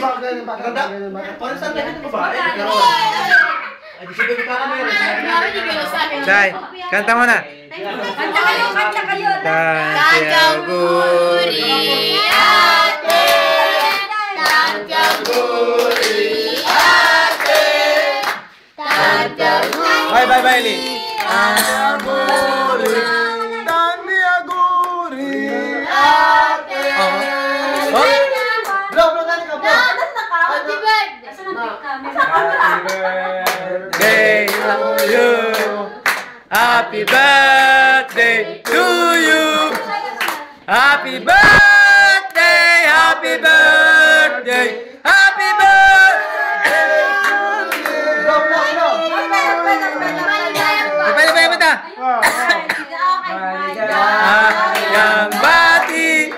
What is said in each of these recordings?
Parang saan tayo ito babae? Day, kanta mo na. Kanta kayo. Tantiaguri ate. Tantiaguri ate. Tantiaguri. Bye, Eli. Tantiaguri ate. Bro, dali ka, bro. Happy birthday. Day to you. Happy birthday to you. Happy birthday, happy birthday, happy birthday. Pwede. Yang bati,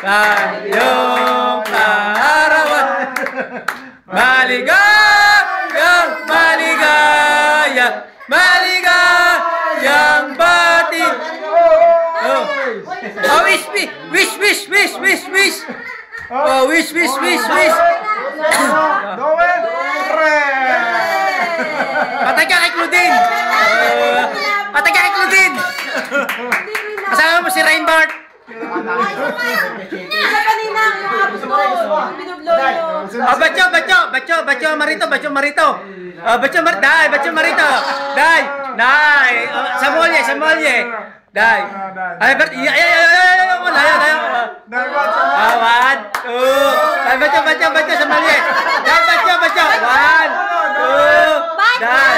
kayong kaarawan. Maligayang bati. Oh, wish. Oh, wish. Patay ka kay Claudine. Kasama mo si Reinbart. Bacho Marito. Dai. Sa molye. Dai. Ay, layo. Awan. Ay, bacho sa molye. Dai, bacho. 1, 2, dai.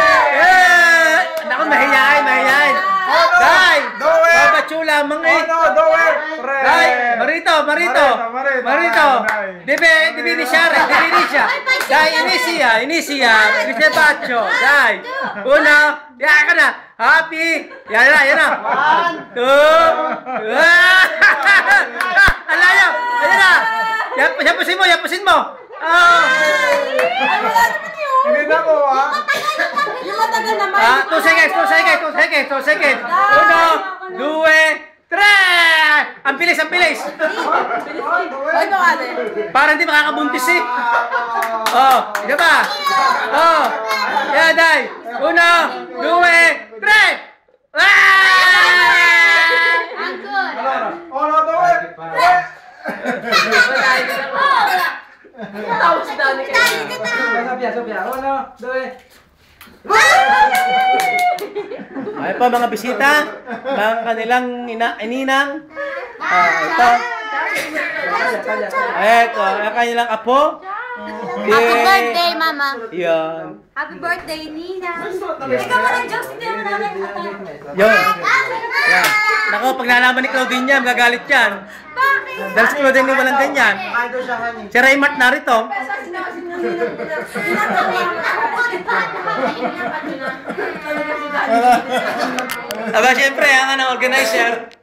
Naku, mahiyain. Dai. Bacho lamang eh. Dai, Marito. Dibi ni siya. Dai, inisia. Dice bacho. Dai. Una. Yan ka na. Happy. Yan na. 1, 2. Alayo. Ayan na. Yapusin mo. Hindi na ko, ha? Yung matagal naman. 2 seconds. 1, 2, 3. Ang bilis. Ay, bakit? Para hindi makakabuntis eh. Ika ba? Yan, Day. 1, 2, 3. Ang good. Tawa si Dani kayo. Sophia. 1, 2. Ay pa mga bisita, mga kanilang ininang. Ito. Ito, ang kanilang apo. Happy birthday, Mama. Yan. Happy birthday, Nina. Ikaw mo ng jokes, hindi mo namin Yan. Naku, pag nalaman ni Claudine yan, magagalit yan. Bakit? Dahil si Claudine walang ganyan. Si Raymart narito. Aba, syempre, ang organizer.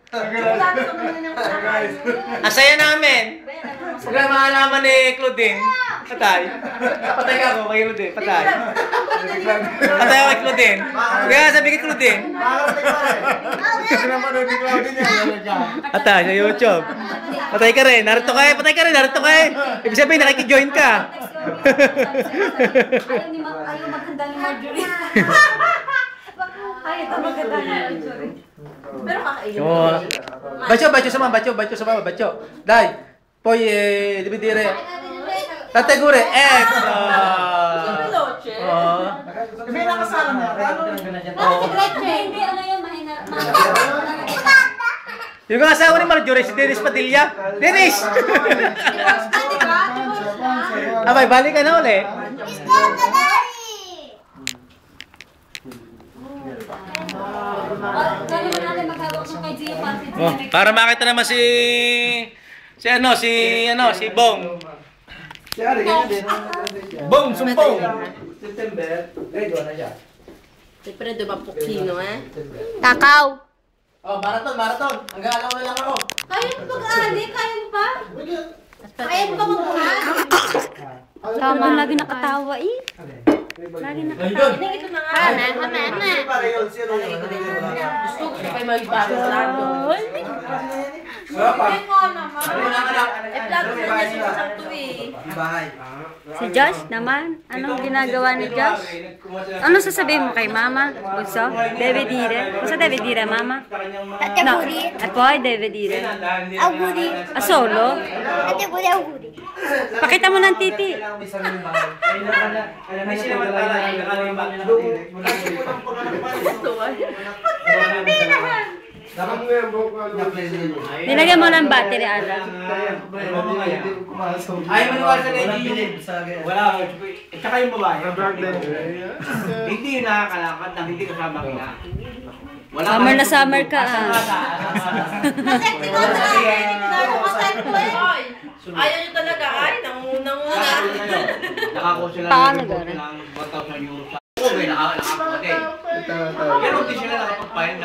Ang saya namin. Pag malaman ni Claudine, patay ka ako kay Claudine, patay ako kay Claudine. Kaya sabi kay Claudine, patay sa YouTube. Patay ka rin, narito ka. Ibig sabihin, nakikijoin ka. Ayaw maganda ni Marjorie. Ay, ito maganda ni Marjorie. Pero kakaiyan. Bacho sa baba. Dai, poi dividere. Tategure, May nakasala na. Hindi, ano yun, mahina. Yung asawa ni Marjorie, si Dennis Padilla. Dennis! Abay, balik ka na ulit. Para makita naman si Bong. Bong, sumpong. September, grade 1 na siya. Siyempre, diba pukino Kakao. Oh, marathon. Hanggang alam na lang ako. Kaya mo pag-aali? Kaya mo pa? Kaya mo pa mag-aali? Tama lagi nakatawa eh. Lagi nakatawa. Ito na nga. Para yun, sino yun? Gusto ko pa may bago lalo. Wala pa. Eh, vlog ko niya si Sakto eh. Si Josh naman. Anong ginagawa ni Josh? Ano sasabihin mo kay Mama? Gusto? David Dire? Gusto David Dire, Mama? No. Apoy, David Dire. Auguri. Solo? Ate Guri, auguri. Pakita mo ng titi. Nilagyan mo ng battery, Ada. Ay, maniwala sa hindi yung... Wala. Tsaka yung babae. Hindi yung nakakalakad na hindi kasama kita. Summer na summer ka, ah. Masakti ko na. Lalo masakti ko eh. Ayaw nyo talaga. Ay, nanguna. Nakakuha sila Paano ng gano'n? 1,000 euros. Oo, may nakakapagod eh. Pero hindi sila nakapagpahin na